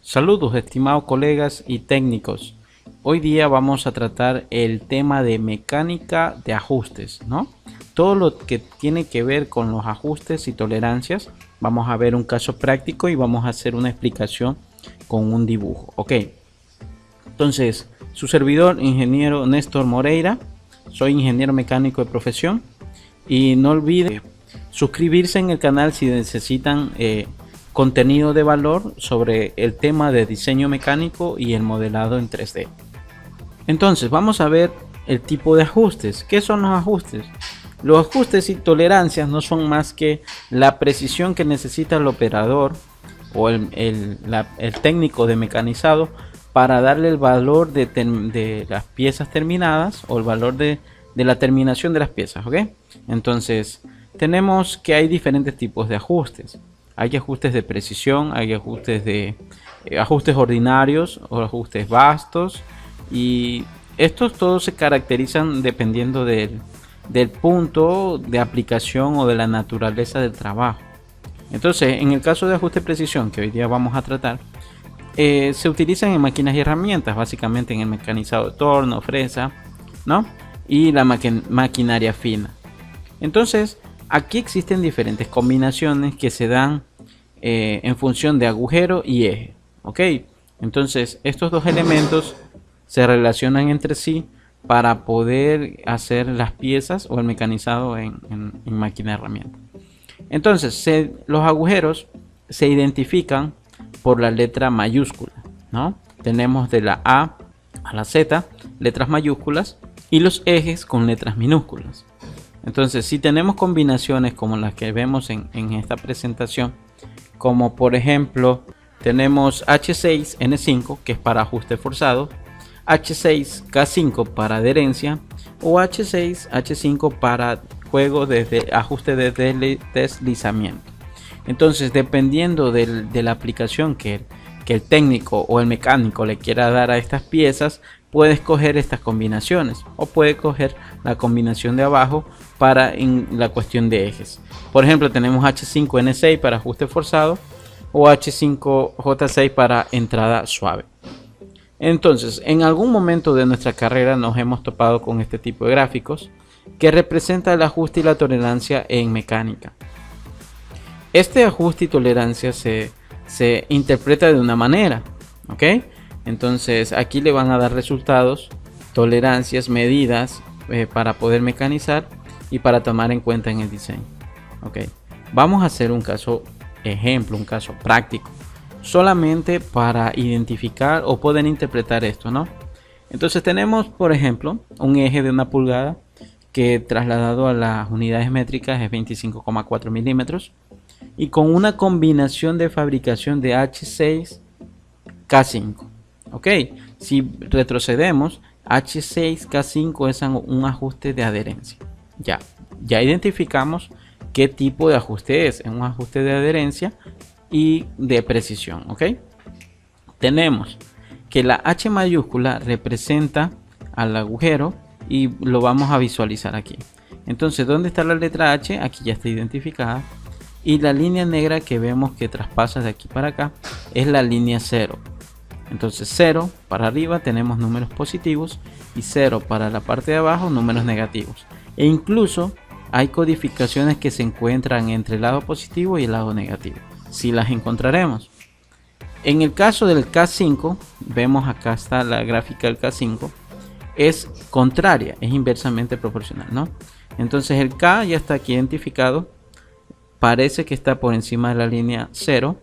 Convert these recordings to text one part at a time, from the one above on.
Saludos estimados colegas y técnicos. Hoy día vamos a tratar el tema de mecánica de ajustes, ¿no? Todo lo que tiene que ver con los ajustes y tolerancias. Vamos a ver un caso práctico y vamos a hacer una explicación con un dibujo, ¿ok? Entonces, su servidor, ingeniero Néstor Moreira. Soy ingeniero mecánico de profesión. Y no olviden suscribirse en el canal si necesitan contenido de valor sobre el tema de diseño mecánico y el modelado en 3D. Entonces vamos a ver el tipo de ajustes. ¿Qué son los ajustes? Los ajustes y tolerancias no son más que la precisión que necesita el operador o el técnico de mecanizado para darle el valor de las piezas terminadas o el valor de la terminación de las piezas, ¿ok? Entonces tenemos que hay diferentes tipos de ajustes. Hay ajustes de precisión, hay ajustes de ajustes ordinarios o ajustes vastos, y estos todos se caracterizan dependiendo del punto de aplicación o de la naturaleza del trabajo. Entonces, en el caso de ajuste de precisión que hoy día vamos a tratar, se utilizan en máquinas y herramientas, básicamente en el mecanizado de torno, fresa, ¿no? Y la maquinaria fina. Entonces, aquí existen diferentes combinaciones que se dan en función de agujero y eje, ¿ok? Entonces, estos dos elementos se relacionan entre sí para poder hacer las piezas o el mecanizado en máquina de herramienta. Entonces, los agujeros se identifican por la letra mayúscula, ¿no? Tenemos de la A a la Z letras mayúsculas y los ejes con letras minúsculas. Entonces, si tenemos combinaciones como las que vemos en esta presentación, como por ejemplo tenemos H6N5, que es para ajuste forzado, H6K5 para adherencia, o H6H5 para juego de ajuste de deslizamiento. Entonces, dependiendo de la aplicación que el técnico o el mecánico le quiera dar a estas piezas, puede escoger estas combinaciones o puede coger la combinación de abajo para en la cuestión de ejes. Por ejemplo, tenemos H5N6 para ajuste forzado o H5J6 para entrada suave. Entonces, en algún momento de nuestra carrera nos hemos topado con este tipo de gráficos que representa el ajuste y la tolerancia en mecánica. Este ajuste y tolerancia se interpreta de una manera, ¿ok? Entonces aquí le van a dar resultados, tolerancias, medidas para poder mecanizar y para tomar en cuenta en el diseño. Ok, vamos a hacer un caso ejemplo, un caso práctico, solamente para identificar o poder interpretar esto, ¿no? Entonces tenemos, por ejemplo, un eje de 1 pulgada que trasladado a las unidades métricas es 25,4 milímetros y con una combinación de fabricación de H6K5. Ok, si retrocedemos, H6K5 es un ajuste de adherencia. Ya identificamos qué tipo de ajuste es un ajuste de adherencia y de precisión. Ok, tenemos que la H mayúscula representa al agujero y lo vamos a visualizar aquí. Entonces, ¿dónde está la letra H? Aquí ya está identificada. Y la línea negra que vemos que traspasa de aquí para acá es la línea 0. Entonces 0 para arriba tenemos números positivos y 0 para la parte de abajo números negativos. E incluso hay codificaciones que se encuentran entre el lado positivo y el lado negativo. Si las encontraremos. En el caso del K5, vemos acá está la gráfica del K5, es contraria, es inversamente proporcional, ¿no? Entonces el K ya está aquí identificado, parece que está por encima de la línea 0.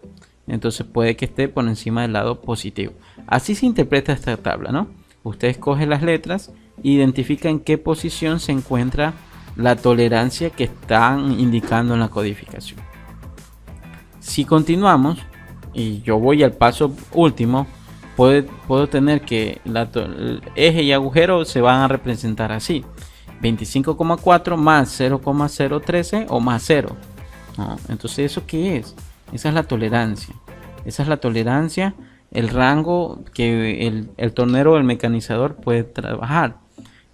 Entonces puede que esté por encima del lado positivo. Así se interpreta esta tabla, ¿no? Usted escoge las letras e identifica en qué posición se encuentra la tolerancia que están indicando en la codificación. Si continuamos y yo voy al paso último, puedo tener que el eje y agujero se van a representar así: 25,4 más 0,013 o más 0. ¿No? Entonces, ¿eso qué es? Esa es la tolerancia. Esa es la tolerancia, el rango que el tornero o el mecanizador puede trabajar.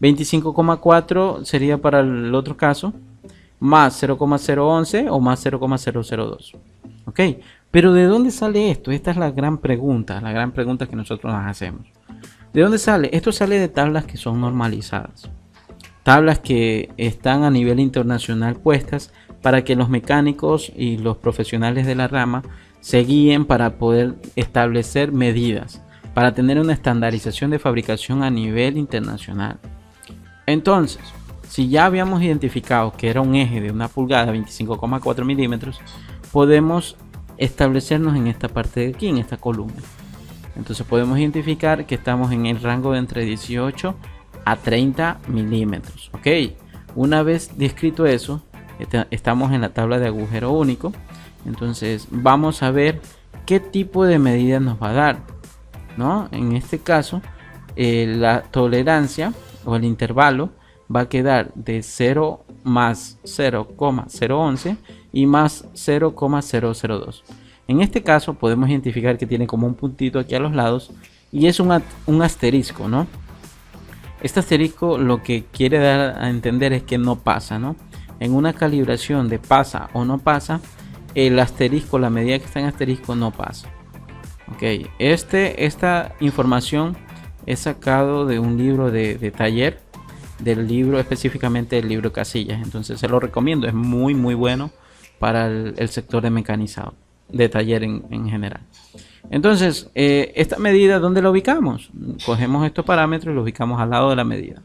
25,4 sería para el otro caso, más 0,011 o más 0,002. Ok, Pero ¿de dónde sale esto? Esta es la gran pregunta que nosotros nos hacemos. ¿De dónde sale? Esto sale de tablas que son normalizadas. Tablas que están a nivel internacional puestas para que los mecánicos y los profesionales de la rama se guíen para poder establecer medidas, para tener una estandarización de fabricación a nivel internacional. Entonces, si ya habíamos identificado que era un eje de 1 pulgada, 25,4 milímetros, podemos establecernos en esta parte de aquí, en esta columna. Entonces podemos identificar que estamos en el rango de entre 18 a 30 milímetros. Ok, una vez descrito eso, estamos en la tabla de agujero único. Entonces vamos a ver qué tipo de medida nos va a dar, ¿no? En este caso, la tolerancia o el intervalo va a quedar de 0 más 0,011 y más 0,002. En este caso podemos identificar que tiene como un puntito aquí a los lados y es un asterisco, ¿no? Este asterisco lo que quiere dar a entender es que no pasa, ¿no? En una calibración de pasa o no pasa, el asterisco, la medida que está en asterisco no pasa. Ok, esta información es sacado de un libro de taller, del libro específicamente del libro Casillas. Entonces se lo recomiendo, es muy bueno para el sector de mecanizado, de taller en general. Entonces, esta medida, ¿dónde la ubicamos? Cogemos estos parámetros y los ubicamos al lado de la medida.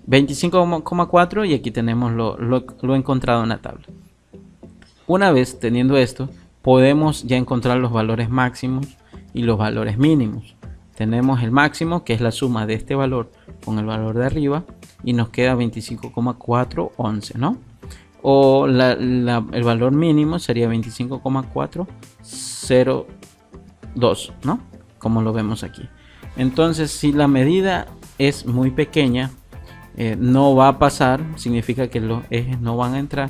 25,4 y aquí tenemos lo encontrado en la tabla. Una vez teniendo esto, podemos ya encontrar los valores máximos y los valores mínimos. Tenemos el máximo, que es la suma de este valor con el valor de arriba, y nos queda 25,411, ¿no? O el valor mínimo sería 25,402, ¿no? Como lo vemos aquí. Entonces, si la medida es muy pequeña, no va a pasar, significa que los ejes no van a entrar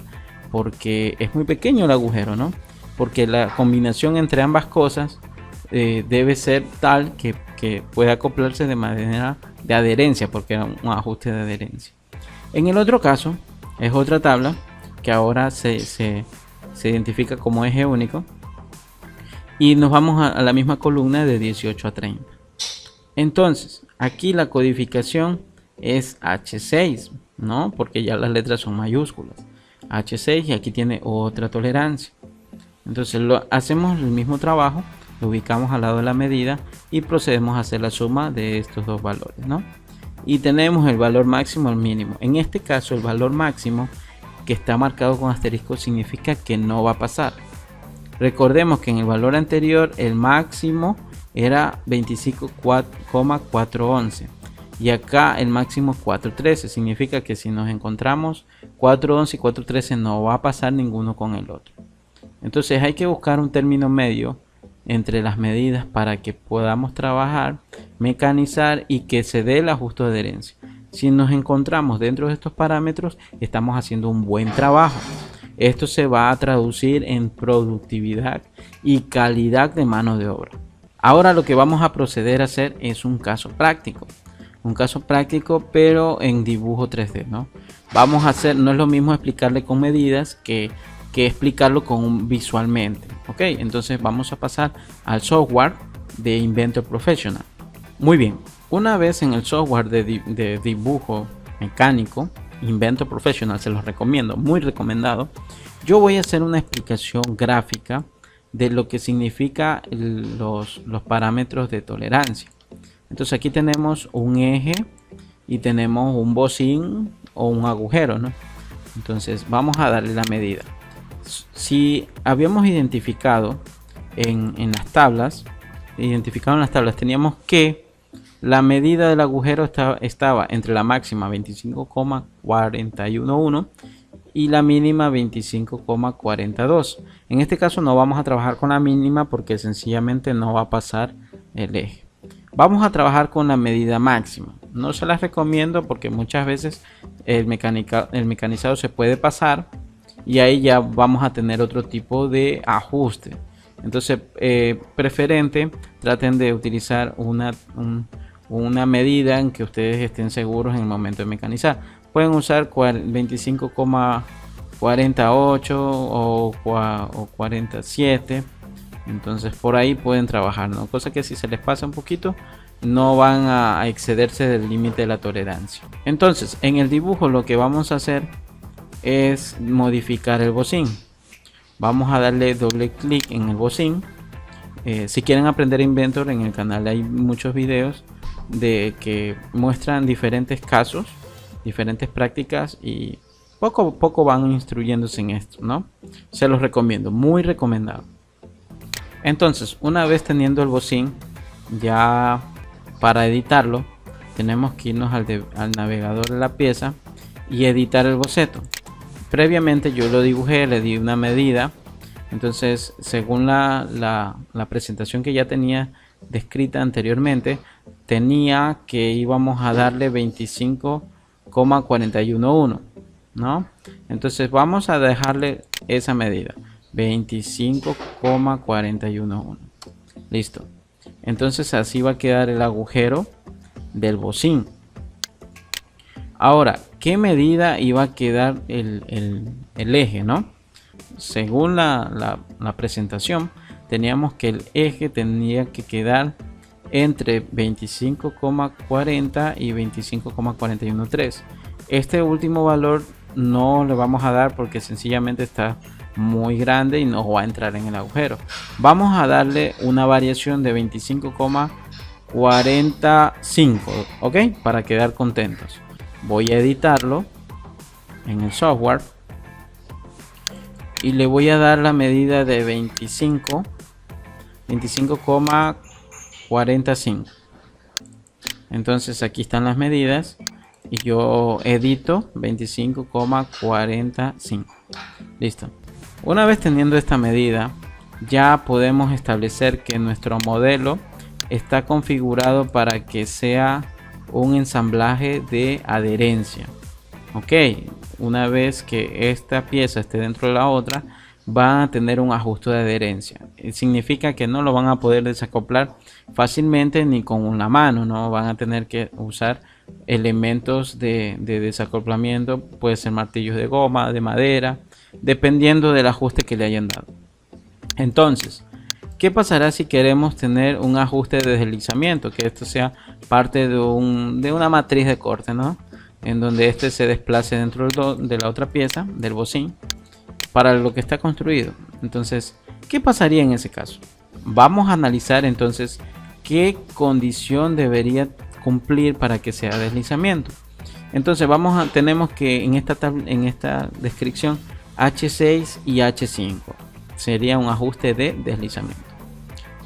porque es muy pequeño el agujero, ¿no? Porque la combinación entre ambas cosas debe ser tal que pueda acoplarse de manera de adherencia, porque era un ajuste de adherencia. En el otro caso, es otra tabla que ahora se identifica como eje único y nos vamos a la misma columna de 18 a 30. Entonces, aquí la codificación es H6, ¿no? Porque ya las letras son mayúsculas. H6 y aquí tiene otra tolerancia. Entonces hacemos el mismo trabajo, lo ubicamos al lado de la medida y procedemos a hacer la suma de estos dos valores, ¿no? Y tenemos el valor máximo y el mínimo. En este caso, el valor máximo que está marcado con asterisco significa que no va a pasar. Recordemos que en el valor anterior el máximo era 25,411 y acá el máximo es 413. Significa que si nos encontramos 411 y 413 no va a pasar ninguno con el otro. Entonces hay que buscar un término medio entre las medidas para que podamos trabajar, mecanizar y que se dé el ajuste de adherencia. Si nos encontramos dentro de estos parámetros, estamos haciendo un buen trabajo. Esto se va a traducir en productividad y calidad de mano de obra. Ahora lo que vamos a proceder a hacer es un caso práctico. Un caso práctico pero en dibujo 3D, ¿no? Vamos a hacer, no es lo mismo explicarle con medidas que explicarlo visualmente. Ok, entonces vamos a pasar al software de Inventor Professional. Muy bien, una vez en el software de dibujo mecánico Inventor Professional, se los recomiendo, muy recomendado. Yo voy a hacer una explicación gráfica de lo que significa los parámetros de tolerancia. Entonces aquí tenemos un eje y tenemos un bocín o un agujero, ¿no? Entonces vamos a darle la medida. Si habíamos identificado en las tablas, teníamos que la medida del agujero estaba entre la máxima 25,411 y la mínima 25,42. En este caso no vamos a trabajar con la mínima porque sencillamente no va a pasar el eje. Vamos a trabajar con la medida máxima. No se las recomiendo porque muchas veces el mecanizado se puede pasar y ahí ya vamos a tener otro tipo de ajuste. Entonces preferente, traten de utilizar una medida en que ustedes estén seguros en el momento de mecanizar. Pueden usar 25,48 o 47, Entonces por ahí pueden trabajar, ¿no? Cosa que si se les pasa un poquito no van a excederse del límite de la tolerancia. Entonces en el dibujo lo que vamos a hacer es modificar el bocín. Vamos a darle doble clic en el bocín. Si quieren aprender Inventor, en el canal hay muchos videos de que muestran diferentes casos, diferentes prácticas, y poco a poco van instruyéndose en esto, ¿no? Se los recomiendo, muy recomendado. Entonces, una vez teniendo el bocín, ya para editarlo tenemos que irnos al navegador de la pieza y editar el boceto. Previamente yo lo dibujé, le di una medida. Entonces, según la presentación que ya tenía descrita anteriormente, tenía que íbamos a darle 25,411, ¿no? Entonces vamos a dejarle esa medida, 25,411. Listo. Entonces así va a quedar el agujero del bocín. Ahora, ¿qué medida iba a quedar el eje, no? Según la presentación, teníamos que el eje tenía que quedar entre 25,40 y 25,413. Este último valor no le vamos a dar porque sencillamente está muy grande y no va a entrar en el agujero. Vamos a darle una variación de 25,45, ok, para quedar contentos. Voy a editarlo en el software y le voy a dar la medida de 25,45. Entonces aquí están las medidas y yo edito 25,45. Listo. Una vez teniendo esta medida, ya podemos establecer que nuestro modelo está configurado para que sea un ensamblaje de adherencia. Ok, una vez que esta pieza esté dentro de la otra, van a tener un ajuste de adherencia. Significa que no lo van a poder desacoplar fácilmente ni con una mano, no van a tener que usar elementos de desacoplamiento, puede ser martillos de goma, de madera, dependiendo del ajuste que le hayan dado. Entonces, ¿qué pasará si queremos tener un ajuste de deslizamiento? Que esto sea parte de una matriz de corte, ¿no? En donde este se desplace dentro de la otra pieza del bocín para lo que está construido. Entonces, ¿qué pasaría en ese caso? Vamos a analizar entonces qué condición debería cumplir para que sea deslizamiento. Entonces tenemos que en esta descripción H6 y H5 sería un ajuste de deslizamiento.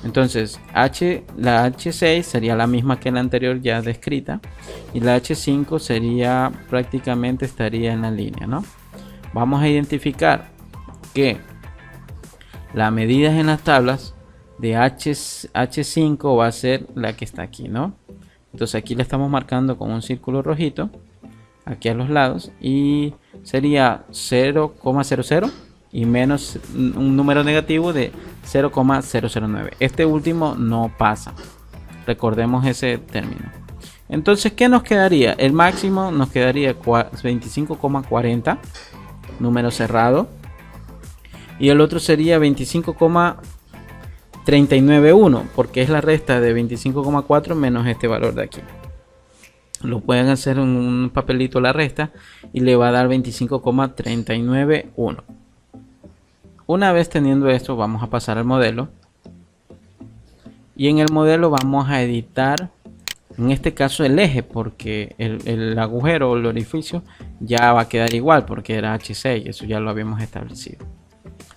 Entonces la H6 sería la misma que la anterior ya descrita, y la H5 sería prácticamente estaría en la línea, ¿no? Vamos a identificar que las medidas en las tablas de H5 va a ser la que está aquí, ¿no? Entonces aquí le estamos marcando con un círculo rojito aquí a los lados y sería 0,00 y menos un número negativo de 0,009. Este último no pasa, recordemos ese término. Entonces, ¿qué nos quedaría? El máximo nos quedaría 25,40, número cerrado, y el otro sería 25,391 porque es la resta de 25,4 menos este valor de aquí. Lo pueden hacer en un papelito la resta y le va a dar 25,391. Una vez teniendo esto, vamos a pasar al modelo, y en el modelo vamos a editar en este caso el eje, porque el agujero o el orificio ya va a quedar igual porque era H6, eso ya lo habíamos establecido.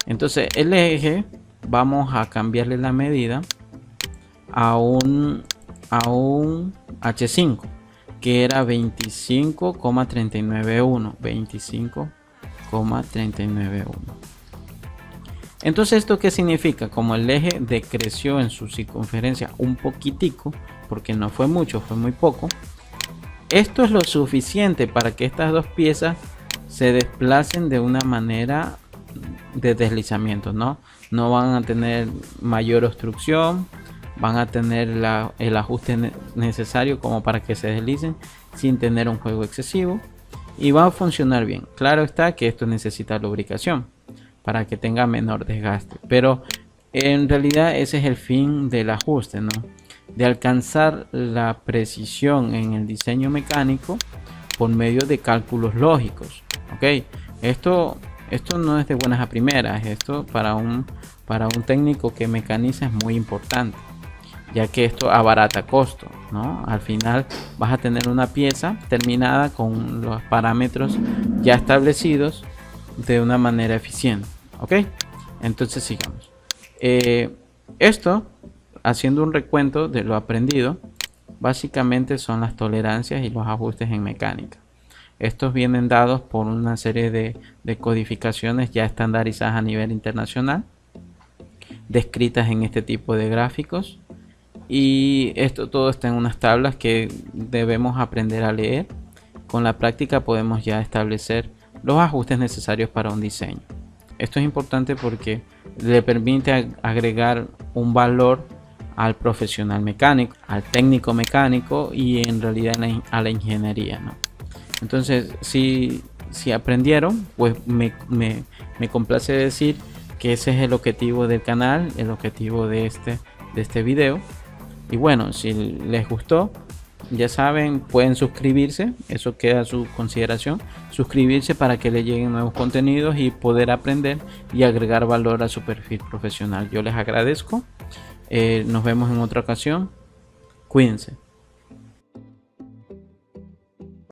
Entonces el eje vamos a cambiarle la medida a un H5 que era 25,391. 25,391. Entonces, ¿esto qué significa? Como el eje decreció en su circunferencia un poquitico, porque no fue mucho, fue muy poco, esto es lo suficiente para que estas dos piezas se desplacen de una manera de deslizamiento, ¿no? No van a tener mayor obstrucción, van a tener el ajuste necesario como para que se deslicen sin tener un juego excesivo y va a funcionar bien. Claro está que esto necesita lubricación para que tenga menor desgaste, pero En realidad ese es el fin del ajuste, ¿no? De alcanzar la precisión en el diseño mecánico por medio de cálculos lógicos. ¿Ok? Esto no es de buenas a primeras. Esto para un técnico que mecaniza es muy importante, ya que esto abarata costo, ¿no? Al final vas a tener una pieza terminada con los parámetros ya establecidos de una manera eficiente. ¿Ok? Entonces sigamos. Esto, haciendo un recuento de lo aprendido, básicamente son las tolerancias y los ajustes en mecánica. Estos vienen dados por una serie de codificaciones ya estandarizadas a nivel internacional, descritas en este tipo de gráficos, y esto todo está en unas tablas que debemos aprender a leer. Con la práctica podemos ya establecer los ajustes necesarios para un diseño. Esto es importante porque le permite agregar un valor al profesional mecánico, al técnico mecánico y en realidad a la ingeniería, ¿no? Entonces, si aprendieron, pues me complace decir que ese es el objetivo del canal, el objetivo de este video. Y bueno, si les gustó, ya saben, pueden suscribirse, eso queda a su consideración, suscribirse para que les lleguen nuevos contenidos y poder aprender y agregar valor a su perfil profesional. Yo les agradezco, nos vemos en otra ocasión, cuídense.